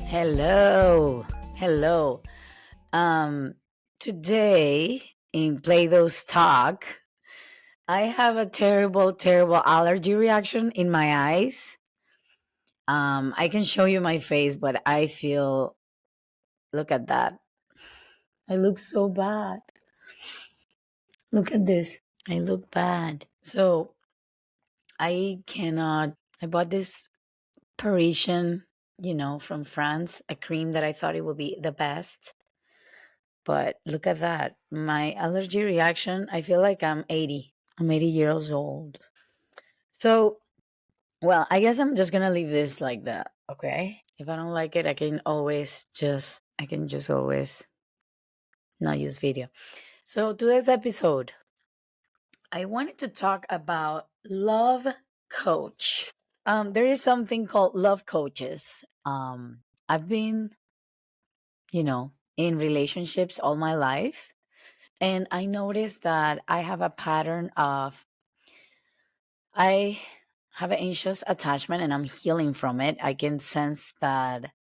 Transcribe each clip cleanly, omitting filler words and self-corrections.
Hello. Hello. Um Today in Play Those Talk, I have a terrible allergy reaction in my eyes. I can show you my face, but I feel, look at that. I look so bad. Look at this. I look bad. So, I cannot I bought this Parisian, from France, a cream that I thought it would be the best. But look at that. My allergy reaction, I feel like I'm 80. I'm 80 years old. So, well, I guess I'm just going to leave this like that. Okay. If I don't like it, I can just always not use video. So, today's episode, I wanted to talk about love coach. There is something called love coaches. I've been, in relationships all my life. And I noticed that I have a pattern of I have an anxious attachment and I'm healing from it. I can sense that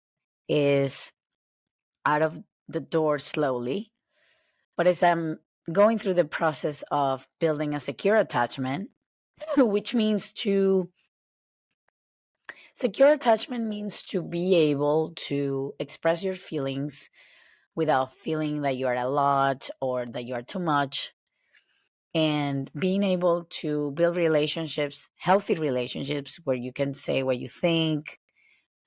is out of the door slowly. But as I'm going through the process of building a secure attachment, which means to secure attachment means to be able to express your feelings without feeling that you are a lot or that you are too much, and being able to build relationships, healthy relationships, where you can say what you think,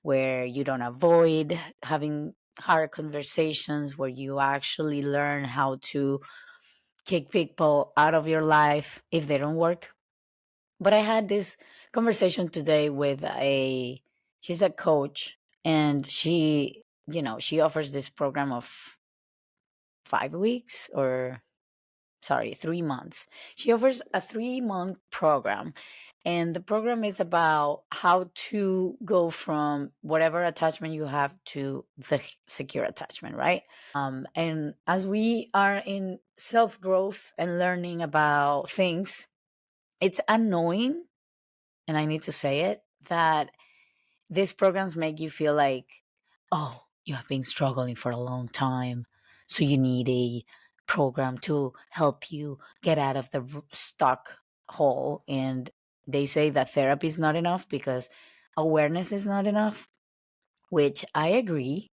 where you don't avoid having hard conversations, where you actually learn how to kick people out of your life if they don't work. But I had this conversation today with she's a coach, and she offers this program of 5 weeks, or sorry, 3 months. She offers a 3-month program, and the program is about how to go from whatever attachment you have to the secure attachment, right? And as we are in self growth and learning about things, it's annoying, and I need to say it, that these programs make you feel like, oh, you have been struggling for a long time. So you need a program to help you get out of the stuck hole. And they say that therapy is not enough because awareness is not enough, which I agree,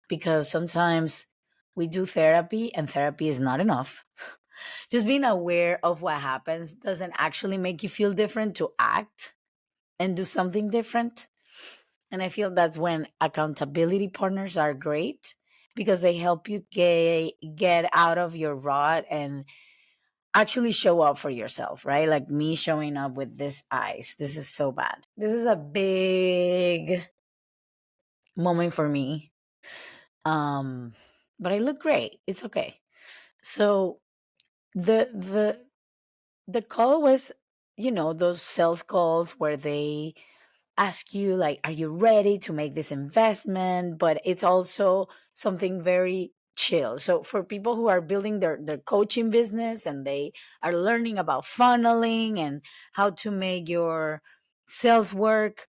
because sometimes we do therapy and therapy is not enough. Just being aware of what happens doesn't actually make you feel different to act and do something different. And I feel that's when accountability partners are great, because they help you get out of your rut and actually show up for yourself, right? Like me showing up with this eyes. This is so bad. This is a big moment for me. Um but I look great. It's okay. So the the the call was, those sales calls where they ask you, like, are you ready to make this investment? But it's also something very chill. So for people who are building their coaching business and they are learning about funneling and how to make your sales work,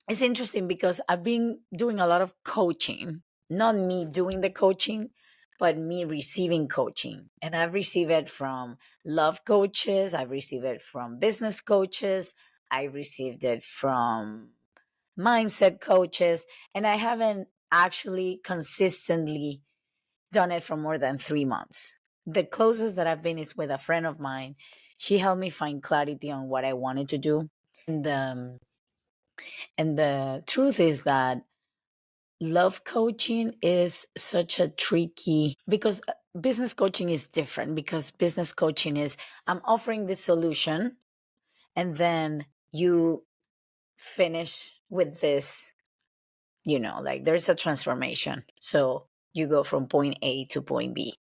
it's interesting because I've been doing a lot of coaching, not me doing the coaching, but me receiving coaching. And I've received it from love coaches, I've received it from business coaches, I received it from mindset coaches, and I haven't actually consistently done it for more than 3 months. The closest that I've been is with a friend of mine. She helped me find clarity on what I wanted to do. And the truth is that love coaching is such a tricky, because business coaching is different, because business coaching is, I'm offering the solution, and then you finish with this, like there's a transformation. So you go from point A to point B.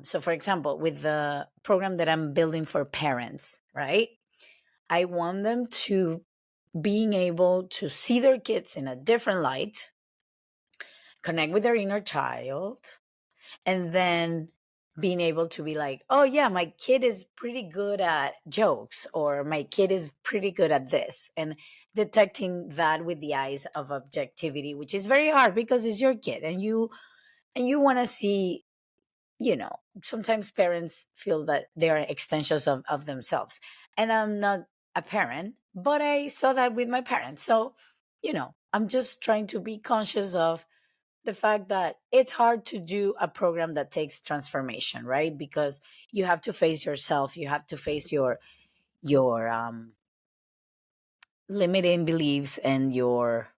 So for example, with the program that I'm building for parents, right? I want them to being able to see their kids in a different light, connect with their inner child, and then being able to be like, oh yeah, my kid is pretty good at jokes, or my kid is pretty good at this, and detecting that with the eyes of objectivity, which is very hard because it's your kid, and you want to see, sometimes parents feel that they are extensions of themselves. And I'm not a parent, but I saw that with my parents. So, I'm just trying to be conscious of the fact that it's hard to do a program that takes transformation, right? Because you have to face yourself, you have to face your limiting beliefs and your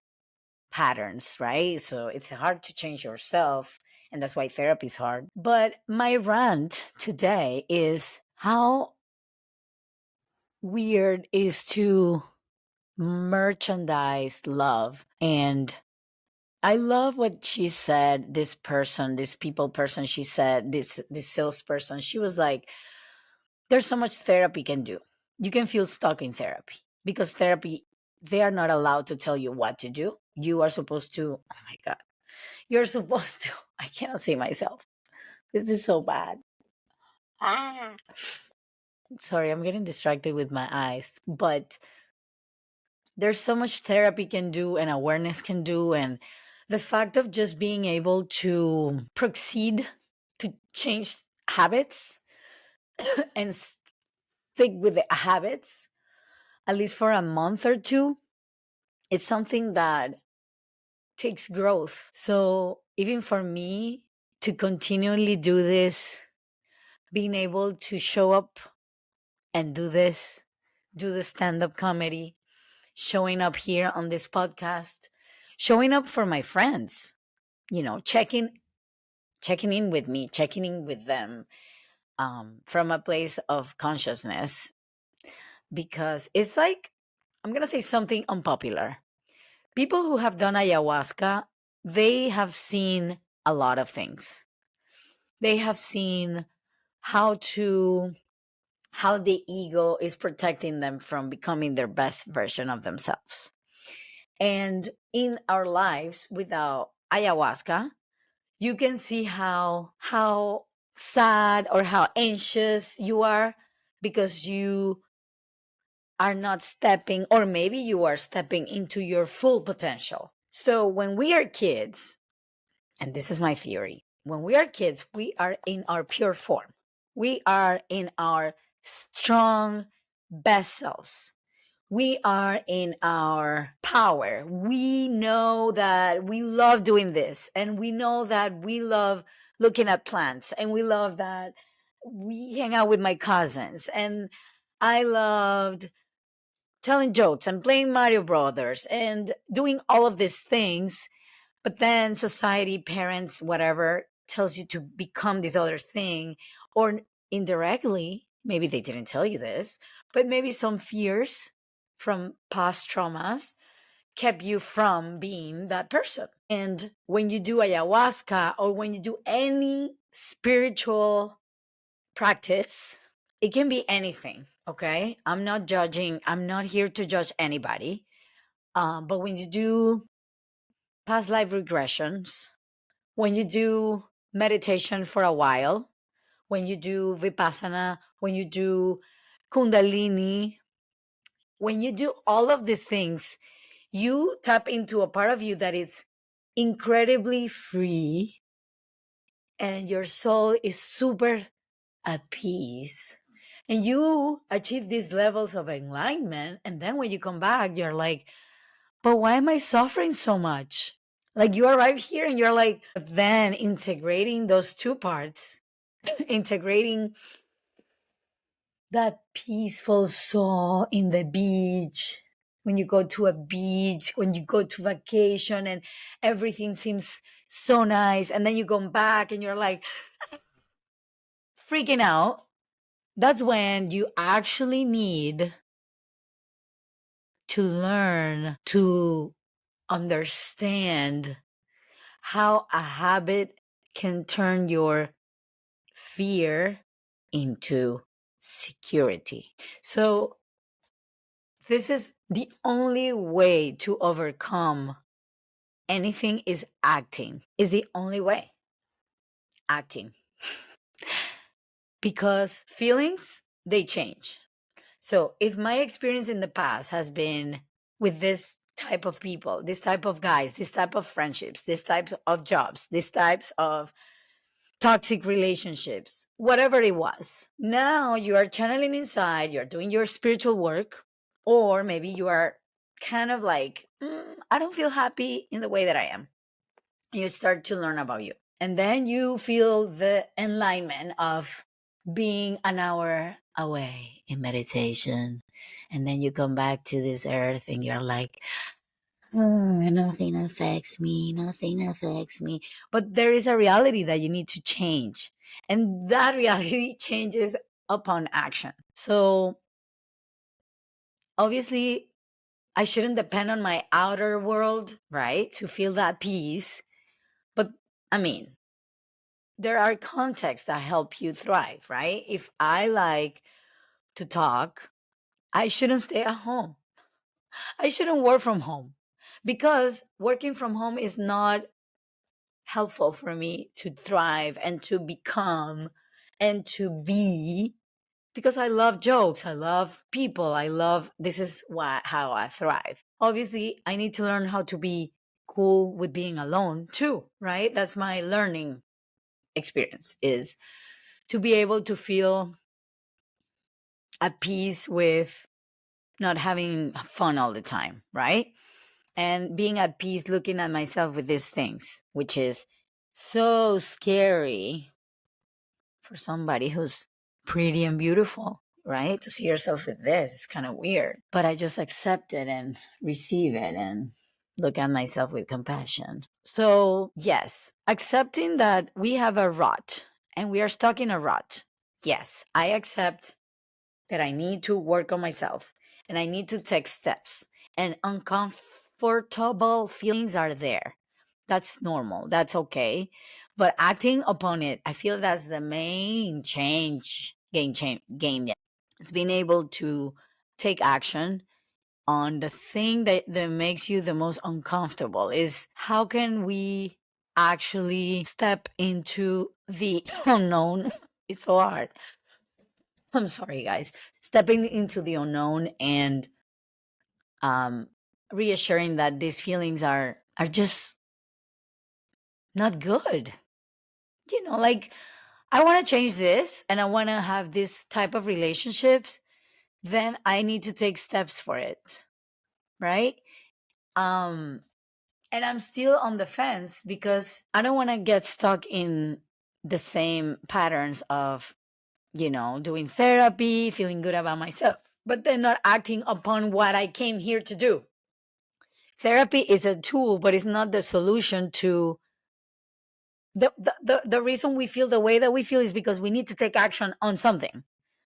patterns, right? So it's hard to change yourself, and that's why therapy is hard. But my rant today is how weird is to merchandise love. And I love what she said. This person, this people person, she said, this salesperson, she was like, there's so much therapy can do. You can feel stuck in therapy because therapy, they are not allowed to tell you what to do. You are supposed to, oh my God, you're supposed to, I cannot see myself. This is so bad. Ah. Sorry, I'm getting distracted with my eyes. But there's so much therapy can do and awareness can do. And the fact of just being able to proceed to change habits and stick with the habits, at least for a month or two, it's something that takes growth. So even for me to continually do this, being able to show up and do the stand up comedy, showing up here on this podcast, showing up for my friends, checking in with me, checking in with them, from a place of consciousness, because it's like, I'm going to say something unpopular. People who have done ayahuasca, they have seen a lot of things. They have seen how to how the ego is protecting them from becoming their best version of themselves. And in our lives without ayahuasca, you can see how sad or how anxious you are because you are not stepping, or maybe you are stepping into your full potential. So when we are kids, and this is my theory, when we are kids, we are in our pure form. We are in our strong best selves. We are in our power. We know that we love doing this, and we know that we love looking at plants, and we love that we hang out with my cousins, and I loved telling jokes and playing Mario Brothers and doing all of these things. But then society, parents, whatever, tells you to become this other thing, or indirectly, maybe they didn't tell you this, but maybe some fears from past traumas kept you from being that person. And when you do ayahuasca or when you do any spiritual practice, it can be anything. Okay. I'm not judging, I'm not here to judge anybody. But when you do past life regressions, when you do meditation for a while, when you do vipassana, when you do kundalini, when you do all of these things, you tap into a part of you that is incredibly free, and your soul is super at peace. And you achieve these levels of enlightenment. And then when you come back, you're like, but why am I suffering so much? Like you arrive here and you're like, then integrating those two parts, integrating that peaceful soul in the beach. When you go to a beach, when you go to vacation and everything seems so nice, and then you come back and you're like freaking out, that's when you actually need to learn to understand how a habit can turn your fear into security. So, this is the only way to overcome anything is acting. Is the only way. Acting. because feelings, they change. So if my experience in the past has been with this type of people, this type of guys, this type of friendships, this type of jobs, these types of toxic relationships, whatever it was, now you are channeling inside, you're doing your spiritual work, or maybe you are kind of like, I don't feel happy in the way that I am. You start to learn about you. And then you feel the enlightenment of being an hour away in meditation. And then you come back to this earth and you're like, "Oh, nothing affects me, nothing affects me." But there is a reality that you need to change. And that reality changes upon action. So obviously, I shouldn't depend on my outer world, right, to feel that peace. But I mean, there are contexts that help you thrive, right? If I like to talk, I shouldn't stay at home. I shouldn't work from home because working from home is not helpful for me to thrive and to become and to be, because I love jokes, I love people, I love, this is why how I thrive. Obviously, I need to learn how to be cool with being alone too, right? That's my learning experience, is to be able to feel at peace with not having fun all the time, right? And being at peace looking at myself with these things, which is so scary for somebody who's pretty and beautiful, right? To see yourself with this is kind of weird. But I just accept it and receive it and look at myself with compassion. So, yes, accepting that we have a rut and we are stuck in a rut. Yes, I accept that I need to work on myself and I need to take steps. And uncomfortable feelings are there. That's normal. That's okay. But acting upon it, I feel that's the main game. Yeah. It's being able to take action on the thing that makes you the most uncomfortable. Is how can we actually step into the unknown? It's so hard. I'm sorry, guys. Stepping into the unknown and um, reassuring that these feelings are just not good. Like, I want to change this and I want to have this type of relationships. Then I need to take steps for it, right? Um, and I'm still on the fence because I don't want to get stuck in the same patterns of doing therapy, feeling good about myself, but then not acting upon what I came here to do. Therapy is a tool, but it's not the solution to the reason we feel the way that we feel is because we need to take action on something.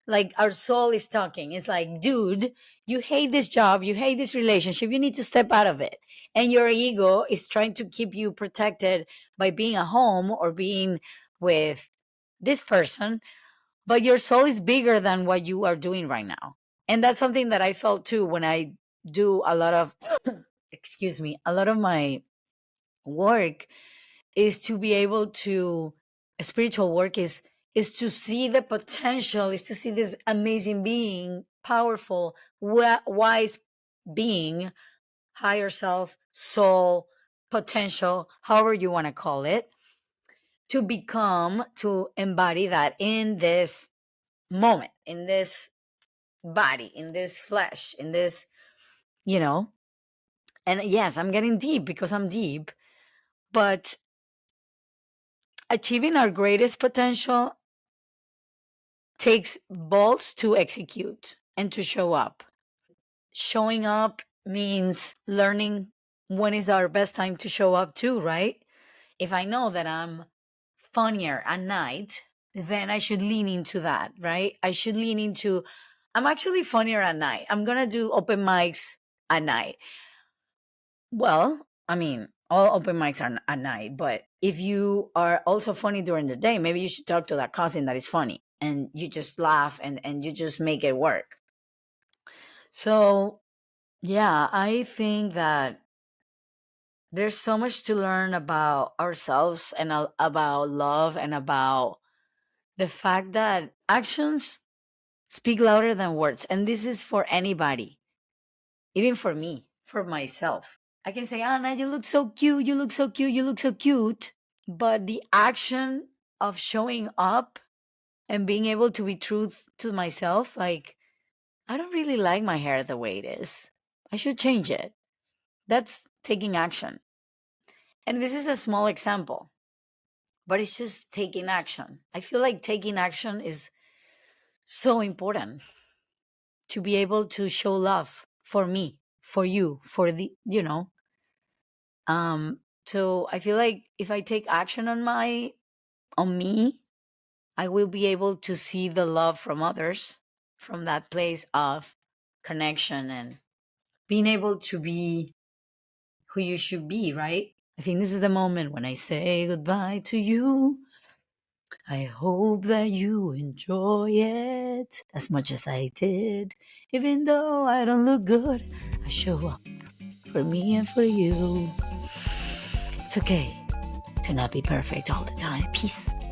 Like our soul is talking. It's like, dude, you hate this job, you hate this relationship, you need to step out of it. And your ego is trying to keep you protected by being at home or being with this person, but your soul is bigger than what you are doing right now. And that's something that I felt too when I do a lot of excuse me, a lot of my work is to be able to spiritual work is to see the potential, is to see this amazing being, powerful, wise being, higher self, soul, potential, however you want to call it, to embody that in this moment, in this body, in this flesh, in this, you know. And yes, I'm getting deep because I'm deep, but achieving our greatest potential takes bolts to execute and to show up. Showing up means learning when is our best time to show up too, right? If I know that I'm funnier at night, then I should lean into that, right? I should lean into, I'm actually funnier at night. I'm going to do open mics at night. Well, I mean, all open mics are at night, but if you are also funny during the day, maybe you should talk to that cousin that is funny and you just laugh and you just make it work. So, yeah, I think that there's so much to learn about ourselves and about love and about The fact that actions speak louder than words. And this is for anybody, even for me, for myself. I can say, Anna, you look so cute, you look so cute, you look so cute. But the action of showing up and being able to be true to myself, like, I don't really like my hair the way it is. I should change it. That's taking action. And this is a small example, but it's just taking action. I feel like taking action is so important to be able to show love for me, for you, for so I feel like if I take action on me, I will be able to see the love from others from that place of connection and being able to be who you should be, right? I think this is the moment when I say goodbye to you. I hope that you enjoy it as much as I did. Even though I don't look good, I show up for me and for you. It's okay to not be perfect all the time. Peace.